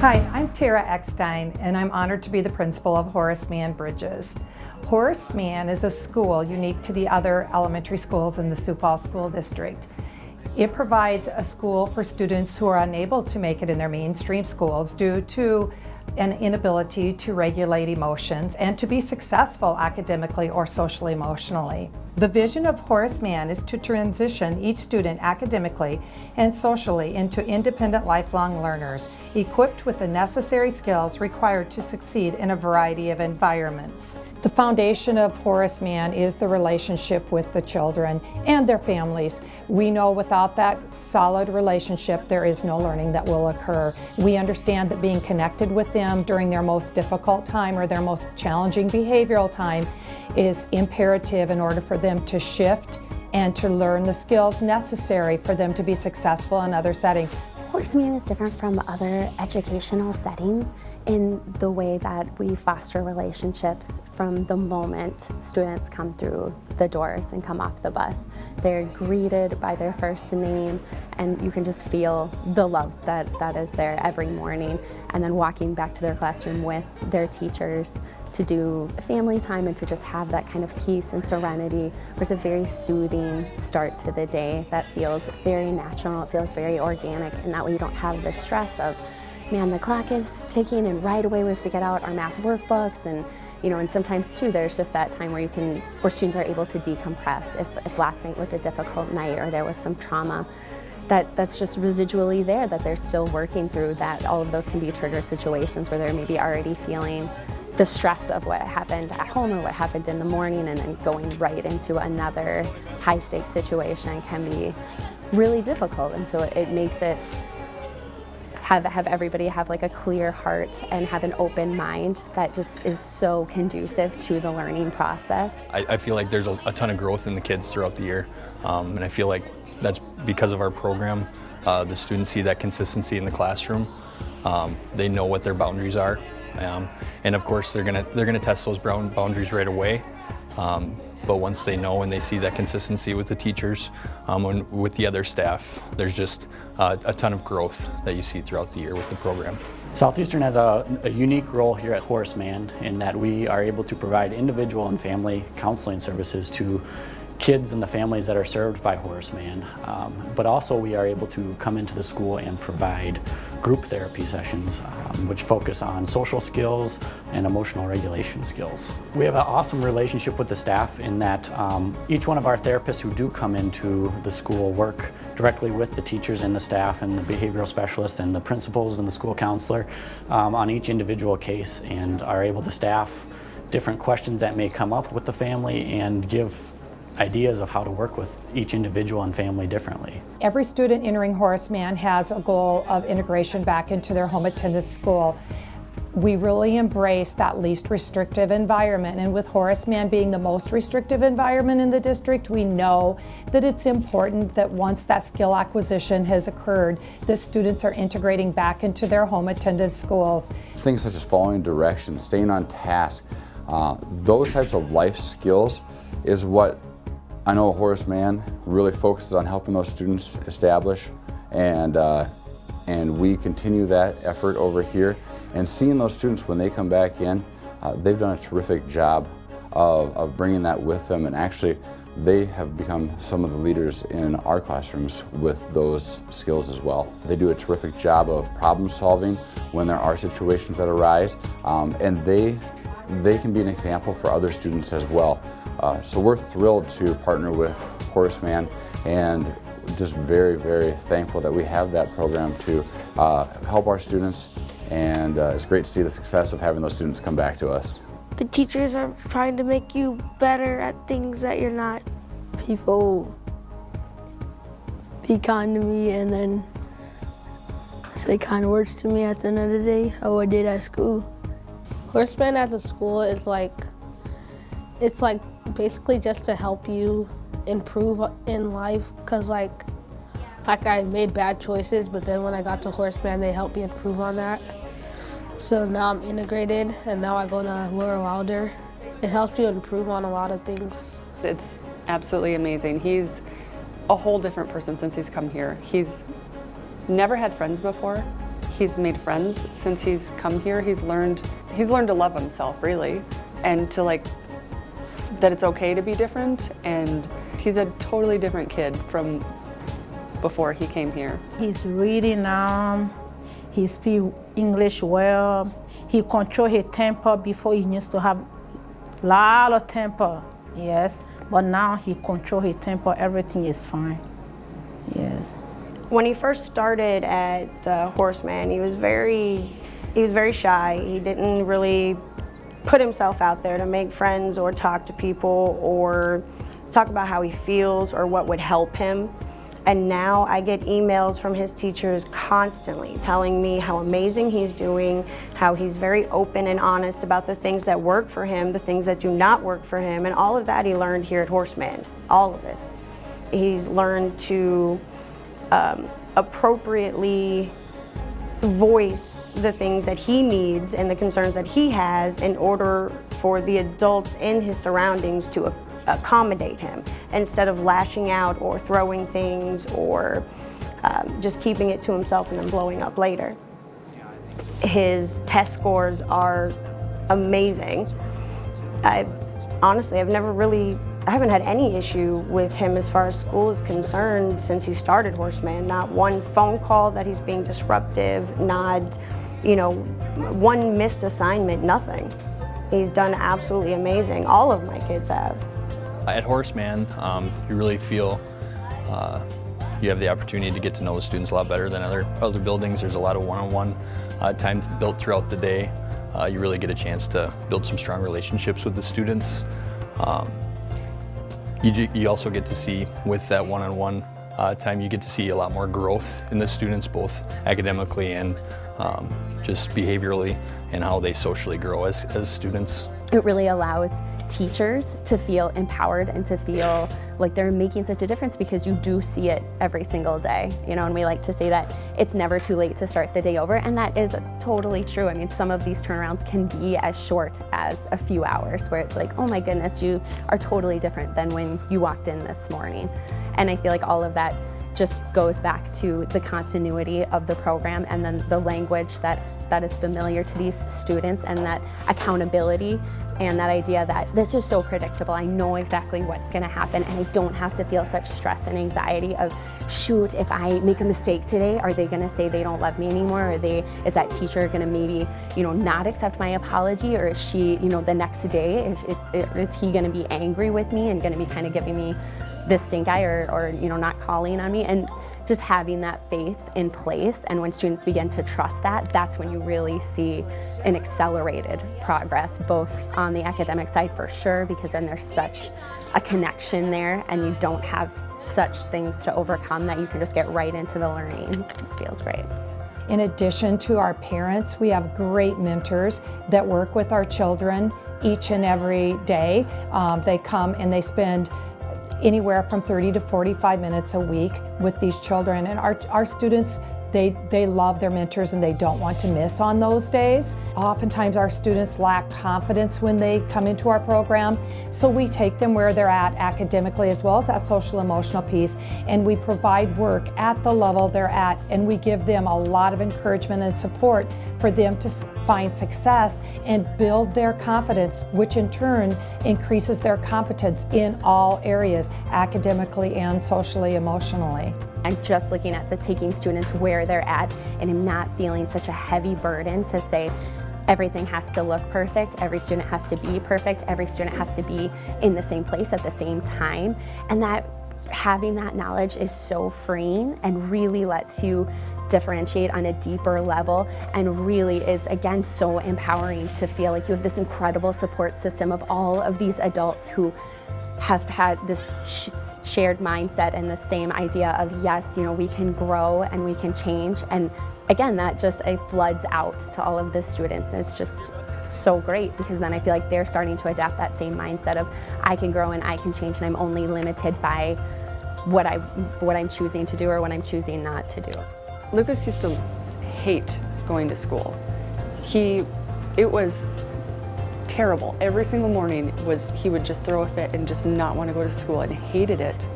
Hi, I'm Tara Eckstein, and I'm honored to be the principal of Horace Mann Bridges. Horace Mann is a school unique to the other elementary schools in the Sioux Falls School District. It provides a school for students who are unable to make it in their mainstream schools due to an inability to regulate emotions and to be successful academically or socially emotionally. The vision of Horace Mann is to transition each student academically and socially into independent lifelong learners, equipped with the necessary skills required to succeed in a variety of environments. The foundation of Horace Mann is the relationship with the children and their families. We know without that solid relationship, there is no learning that will occur. We understand that being connected with them during their most difficult time or their most challenging behavioral time is imperative in order for them to shift and to learn the skills necessary for them to be successful in other settings. Horace Mann is different from other educational settings in the way that we foster relationships from the moment students come through the doors and come off the bus. They're greeted by their first name, and you can just feel the love that is there every morning. And then walking back to their classroom with their teachers to do family time and to just have that kind of peace and serenity. There's a very soothing start to the day that feels very natural, it feels very organic, and that way you don't have the stress of, man, the clock is ticking and right away we have to get out our math workbooks, and and sometimes too there's just that time where students are able to decompress if last night was a difficult night or there was some trauma that's just residually there that they're still working through, that all of those can be trigger situations where they're maybe already feeling the stress of what happened at home or what happened in the morning, and then going right into another high stakes situation can be really difficult. And so it makes it have everybody have like a clear heart and have an open mind that just is so conducive to the learning process. I feel like there's a ton of growth in the kids throughout the year, and I feel like that's because of our program. The students see that consistency in the classroom. They know what their boundaries are, and of course they're gonna test those boundaries right away. But once they know and they see that consistency with the teachers and with the other staff, there's just a ton of growth that you see throughout the year with the program. Southeastern has a unique role here at Horace Mann in that we are able to provide individual and family counseling services to kids and the families that are served by Horace Mann, but also we are able to come into the school and provide group therapy sessions which focus on social skills and emotional regulation skills. We have an awesome relationship with the staff in that each one of our therapists who do come into the school work directly with the teachers and the staff and the behavioral specialist and the principals and the school counselor on each individual case, and are able to staff different questions that may come up with the family and give ideas of how to work with each individual and family differently. Every student entering Horace Mann has a goal of integration back into their home attended school. We really embrace that least restrictive environment, and with Horace Mann being the most restrictive environment in the district, we know that it's important that once that skill acquisition has occurred, the students are integrating back into their home attended schools. Things such as following directions, staying on task, those types of life skills is what I know Horace Mann really focuses on helping those students establish, and we continue that effort over here. And seeing those students when they come back in, they've done a terrific job of bringing that with them, and actually they have become some of the leaders in our classrooms with those skills as well. They do a terrific job of problem solving when there are situations that arise, and they can be an example for other students as well. So we're thrilled to partner with Horace Mann, and just very, very thankful that we have that program to help our students, and it's great to see the success of having those students come back to us. The teachers are trying to make you better at things that you're not. People be kind to me and then say kind words to me at the end of the day, how I did at school. Horace Mann as a school is it's basically just to help you improve in life, because like I made bad choices, but then when I got to Horace Mann, they helped me improve on that. So now I'm integrated, and now I go to Laura Wilder. It helps you improve on a lot of things. It's absolutely amazing. He's a whole different person since he's come here. He's never had friends before. He's made friends since he's come here. He's learned to love himself, really, and to like that it's okay to be different, and he's a totally different kid from before he came here. He's reading now, he speaks English well, he controls his temper. Before he used to have a lot of temper, yes, but now he controls his temper, everything is fine, yes. When he first started at Horace Mann, he was very shy. He didn't really put himself out there to make friends or talk to people or talk about how he feels or what would help him. And now I get emails from his teachers constantly telling me how amazing he's doing, how he's very open and honest about the things that work for him, the things that do not work for him, and all of that he learned here at Horace Mann, all of it. He's learned to appropriately voice the things that he needs and the concerns that he has in order for the adults in his surroundings to accommodate him, instead of lashing out or throwing things or just keeping it to himself and then blowing up later. His test scores are amazing. Honestly, I haven't had any issue with him as far as school is concerned since he started Horace Mann. Not one phone call that he's being disruptive, not, one missed assignment, nothing. He's done absolutely amazing. All of my kids have. At Horace Mann, you really feel you have the opportunity to get to know the students a lot better than other buildings. There's a lot of one-on-one time built throughout the day. You really get a chance to build some strong relationships with the students. You also get to see, with that one-on-one time, you get to see a lot more growth in the students, both academically and just behaviorally, and how they socially grow as students. It really allows teachers to feel empowered and to feel like they're making such a difference, because you do see it every single day, and we like to say that it's never too late to start the day over, and that is totally true. I mean, some of these turnarounds can be as short as a few hours, where it's like, oh my goodness, you are totally different than when you walked in this morning. And I feel like all of that just goes back to the continuity of the program, and then the language that is familiar to these students, and that accountability, and that idea that this is so predictable. I know exactly what's going to happen, and I don't have to feel such stress and anxiety of, shoot, if I make a mistake today, are they going to say they don't love me anymore? Is that teacher going to maybe, not accept my apology? Or is she, the next day, is he going to be angry with me and going to be kind of giving me this stink eye, or not calling on me? And just having that faith in place, and when students begin to trust that, that's when you really see an accelerated progress, both on the academic side for sure, because then there's such a connection there, and you don't have such things to overcome, that you can just get right into the learning. It feels great. In addition to our parents, we have great mentors that work with our children each and every day. They come and they spend anywhere from 30 to 45 minutes a week with these children, and our students, they love their mentors and they don't want to miss on those days. Oftentimes our students lack confidence when they come into our program, so we take them where they're at academically as well as that social emotional piece, and we provide work at the level they're at, and we give them a lot of encouragement and support for them to find success and build their confidence, which in turn increases their competence in all areas, academically and socially, emotionally. I'm just looking at taking students where they're at, and I'm not feeling such a heavy burden to say everything has to look perfect, every student has to be perfect, every student has to be in the same place at the same time. And that having that knowledge is so freeing and really lets you differentiate on a deeper level, and really is, again, so empowering to feel like you have this incredible support system of all of these adults who have had this shared mindset and the same idea of, yes, we can grow and we can change. And again, that just floods out to all of the students. And it's just so great, because then I feel like they're starting to adapt that same mindset of, I can grow and I can change, and I'm only limited by what I'm choosing to do or what I'm choosing not to do. Lucas used to hate going to school. It was terrible. Every single morning he would just throw a fit and just not want to go to school, and hated it.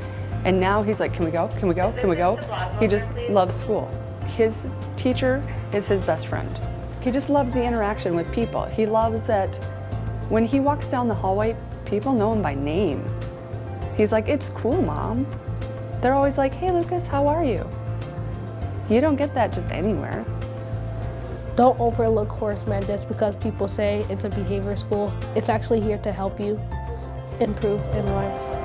And now he's like, can we go? Can we go? Can we go? He just loves school. His teacher is his best friend. He just loves the interaction with people. He loves that when he walks down the hallway, people know him by name. He's like, "It's cool, Mom." They're always like, "Hey, Lucas, how are you?" You don't get that just anywhere. Don't overlook Horace Mann just because people say it's a behavior school. It's actually here to help you improve in life.